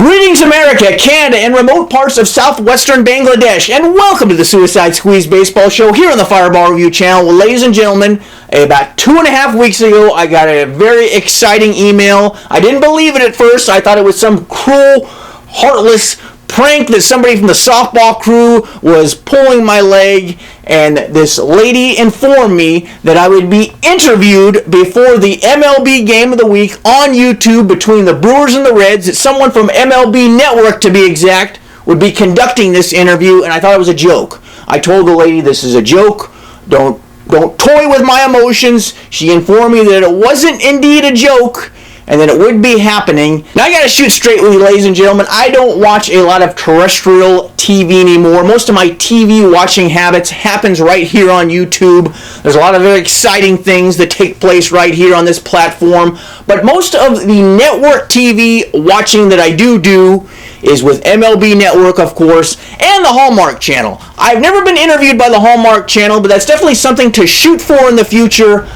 Greetings, America, Canada, and remote parts of southwestern Bangladesh, and welcome to the Suicide Squeeze Baseball Show here on the Fireball Review channel. Well, ladies and gentlemen, about 2.5 weeks ago, I got a very exciting email. I didn't believe it at first. I thought it was some cruel, heartless prank that somebody from the softball crew was pulling my leg, and this lady informed me that I would be interviewed before the MLB Game of the Week on YouTube between the Brewers and the Reds, that someone from MLB Network, to be exact, would be conducting this interview, and I thought it was a joke. I told the lady, this is a joke, don't toy with my emotions. She informed me that it wasn't indeed a joke, and that it would be happening. Now I gotta shoot straight with you, ladies and gentlemen. I don't watch a lot of terrestrial TV anymore. Most of my TV watching habits happens right here on YouTube. There's a lot of very exciting things that take place right here on this platform. But most of the network TV watching that I do is with MLB Network, of course, and the Hallmark Channel. I've never been interviewed by the Hallmark Channel, but that's definitely something to shoot for in the future.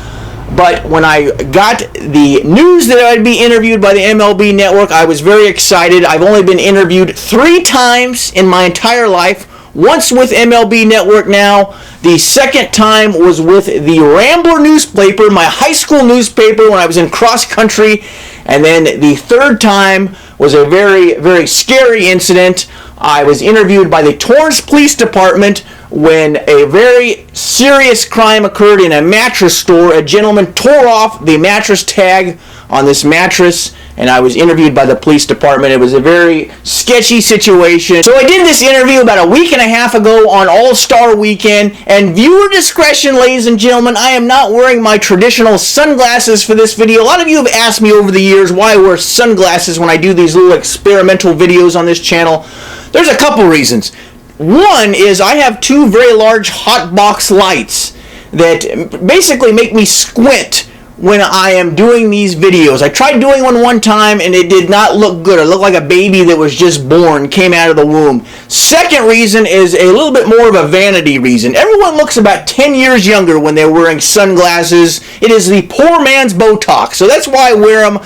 But when I got the news that I'd be interviewed by the MLB Network, I was very excited. I've only been interviewed 3 times in my entire life. Once with MLB Network now. The second time was with the Rambler newspaper, my high school newspaper, when I was in cross country. And then the third time was a very, very scary incident. I was interviewed by the Torrance Police Department when a very serious crime occurred in a mattress store. A gentleman tore off the mattress tag on this mattress, and I was interviewed by the police department. It was a very sketchy situation. So I did this interview about a week and a half ago on All-Star Weekend, and viewer discretion, ladies and gentlemen, I am not wearing my traditional sunglasses for this video. A lot of you have asked me over the years why I wear sunglasses when I do these little experimental videos on this channel. There's a couple reasons. One is I have 2 very large hot box lights that basically make me squint when I am doing these videos. I tried doing one time and it did not look good. It looked like a baby that was just born, came out of the womb. Second reason is a little bit more of a vanity reason. Everyone looks about 10 years younger when they're wearing sunglasses. It is the poor man's Botox, so that's why I wear them.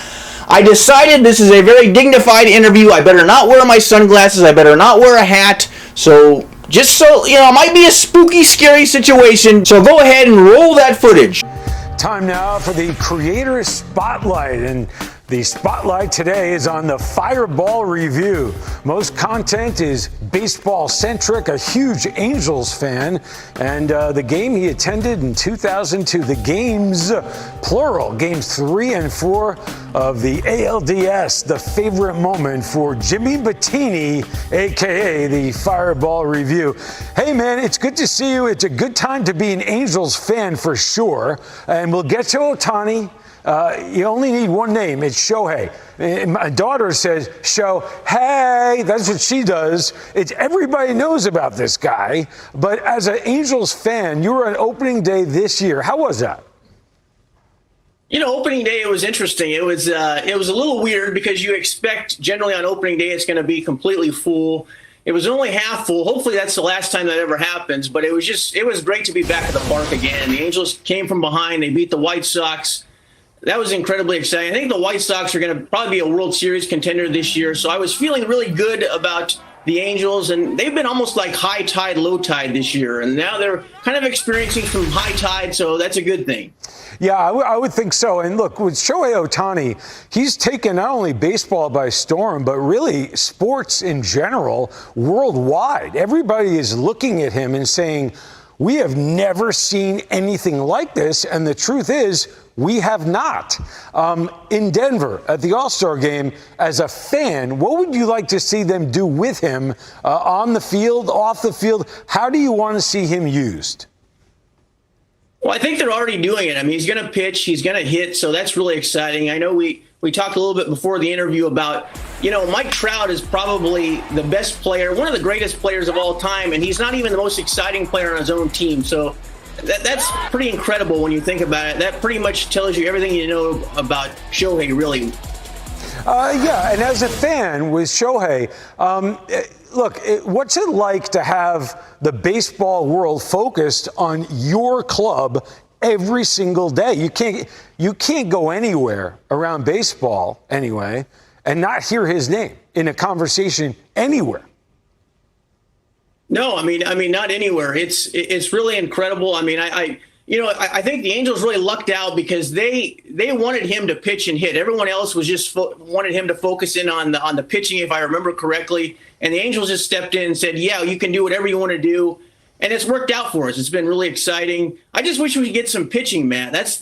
I decided this is a very dignified interview. I better not wear my sunglasses. I better not wear a hat. So, just so, you know, it might be a spooky, scary situation. So go ahead and roll that footage. Time now for the Creator Spotlight, and the spotlight today is on the Fireball Review. Most content is baseball-centric, a huge Angels fan, and the game he attended in 2002, the games, plural, games 3 and 4 of the ALDS, the favorite moment for Jimmy Bettini, a.k.a. the Fireball Review. Hey, man, it's good to see you. It's a good time to be an Angels fan for sure, and we'll get to Ohtani. You only need one name. It's Shohei. My daughter says, Shohei. That's what she does. Everybody knows about this guy. But as an Angels fan, you were on opening day this year. How was that? You know, opening day, it was interesting. It was a little weird because you expect generally on opening day it's going to be completely full. It was only half full. Hopefully that's the last time that ever happens. But it was great to be back at the park again. The Angels came from behind. They beat the White Sox. That was incredibly exciting. I think the White Sox are going to probably be a World Series contender this year. So I was feeling really good about the Angels, and they've been almost like high tide, low tide this year. And now they're kind of experiencing some high tide, so that's a good thing. Yeah, I would think so. And look, with Shohei Ohtani, he's taken not only baseball by storm, but really sports in general worldwide. Everybody is looking at him and saying, we have never seen anything like this. And the truth is, we have not. In Denver at the All-Star game, as a fan, what would you like to see them do with him on the field, off the field? How do you want to see him used? Well, I think they're already doing it. I mean, he's going to pitch, he's going to hit, so that's really exciting. I know we talked a little bit before the interview about, you know, Mike Trout is probably the best player, one of the greatest players of all time, and he's not even the most exciting player on his own team. So that's pretty incredible when you think about it. That pretty much tells you everything you know about Shohei, really. Yeah, and as a fan with Shohei, look, what's it like to have the baseball world focused on your club every single day? You can't go anywhere around baseball anyway and not hear his name in a conversation anywhere. No, I mean, not anywhere. It's really incredible. I mean, I think the Angels really lucked out because they wanted him to pitch and hit. Everyone else was just wanted him to focus in on the pitching, if I remember correctly. And the Angels just stepped in and said, "Yeah, you can do whatever you want to do," and it's worked out for us. It's been really exciting. I just wish we could get some pitching, Matt. That's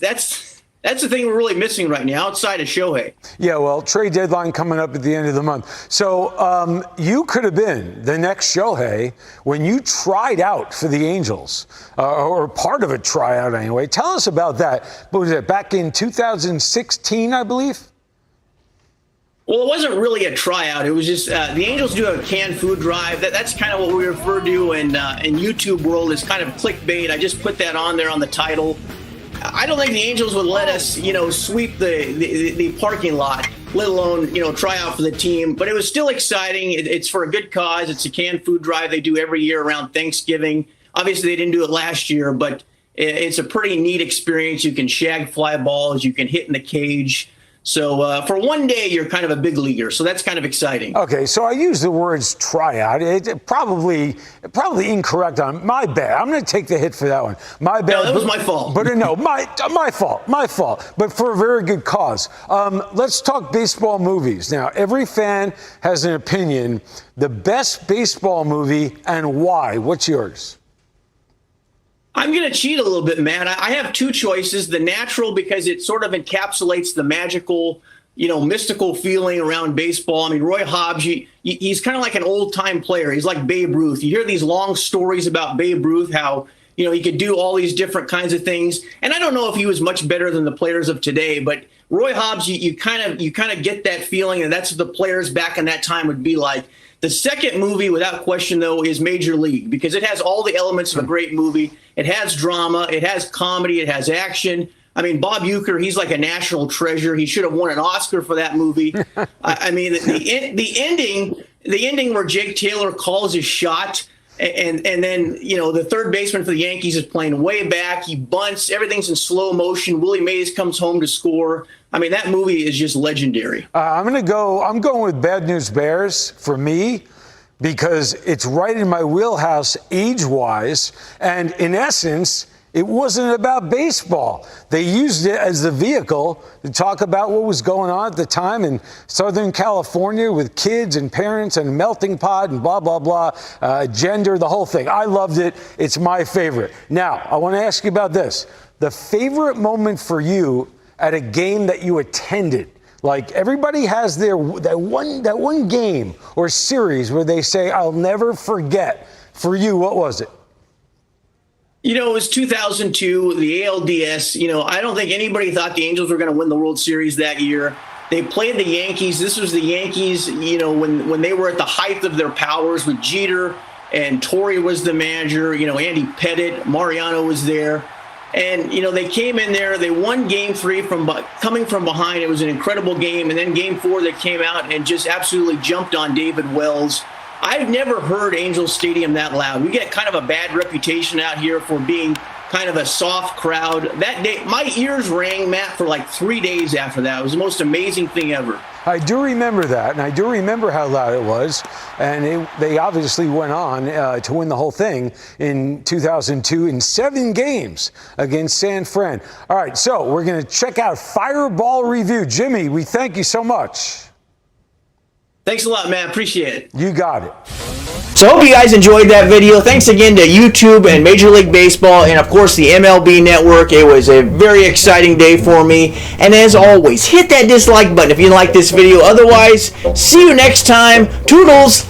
the thing we're really missing right now, outside of Shohei. Yeah, well, trade deadline coming up at the end of the month. So you could have been the next Shohei when you tried out for the Angels, or part of a tryout anyway. Tell us about that. What was it, back in 2016, I believe? Well, it wasn't really a tryout. It was just the Angels do a canned food drive. That's kind of what we refer to in YouTube world as kind of clickbait. I just put that on there on the title. I don't think the Angels would let us, sweep the parking lot, let alone, try out for the team. But it was still exciting. It's for a good cause. It's a canned food drive they do every year around Thanksgiving. Obviously, they didn't do it last year, but it's a pretty neat experience. You can shag fly balls. You can hit in the cage. So for one day, you're kind of a big leaguer. So that's kind of exciting. Okay, so I use the words tryout. It's probably incorrect on my bad. I'm going to take the hit for that one. My bad. No, that was my fault. But no, my fault. But for a very good cause. Let's talk baseball movies. Now, every fan has an opinion. The best baseball movie and why? What's yours? I'm going to cheat a little bit, Matt. I have two choices. The Natural, because it sort of encapsulates the magical, mystical feeling around baseball. I mean, Roy Hobbs, he's kind of like an old-time player. He's like Babe Ruth. You hear these long stories about Babe Ruth, how, he could do all these different kinds of things. And I don't know if he was much better than the players of today, but Roy Hobbs, you kind of get that feeling, and that's what the players back in that time would be like. The second movie, without question, though, is Major League, because it has all the elements of a great movie. It has drama, it has comedy, it has action. I mean, Bob Uecker, he's like a national treasure. He should have won an Oscar for that movie. I mean, the ending where Jake Taylor calls his shot, and then, the third baseman for the Yankees is playing way back. He bunts. Everything's in slow motion. Willie Mays comes home to score. I mean, that movie is just legendary. I'm going with Bad News Bears for me, because it's right in my wheelhouse age-wise. And in essence, it wasn't about baseball. They used it as the vehicle to talk about what was going on at the time in Southern California with kids and parents and melting pot and blah, blah, blah, gender, the whole thing. I loved it. It's my favorite. Now, I want to ask you about this. The favorite moment for you at a game that you attended. Like, everybody has that one game or series where they say, I'll never forget. For you, what was it? It was 2002, the ALDS. I don't think anybody thought the Angels were going to win the World Series that year. They played the Yankees. This was the Yankees, when they were at the height of their powers with Jeter, and Torre was the manager, Andy Pettitte, Mariano was there. And, they came in there, they won game 3 coming from behind. It was an incredible game. And then game 4, they came out and just absolutely jumped on David Wells. I've never heard Angels Stadium that loud. We get kind of a bad reputation out here for being kind of a soft crowd. That day, my ears rang, Matt, for like 3 days after that. It was the most amazing thing ever. I do remember that, and I do remember how loud it was. And they obviously went on to win the whole thing in 2002 in 7 games against San Fran. All right, so we're going to check out Fireball Review. Jimmy, we thank you so much. Thanks a lot, man. Appreciate it. You got it. So I hope you guys enjoyed that video. Thanks again to YouTube and Major League Baseball and, of course, the MLB Network. It was a very exciting day for me. And as always, hit that dislike button if you like this video. Otherwise, see you next time. Toodles!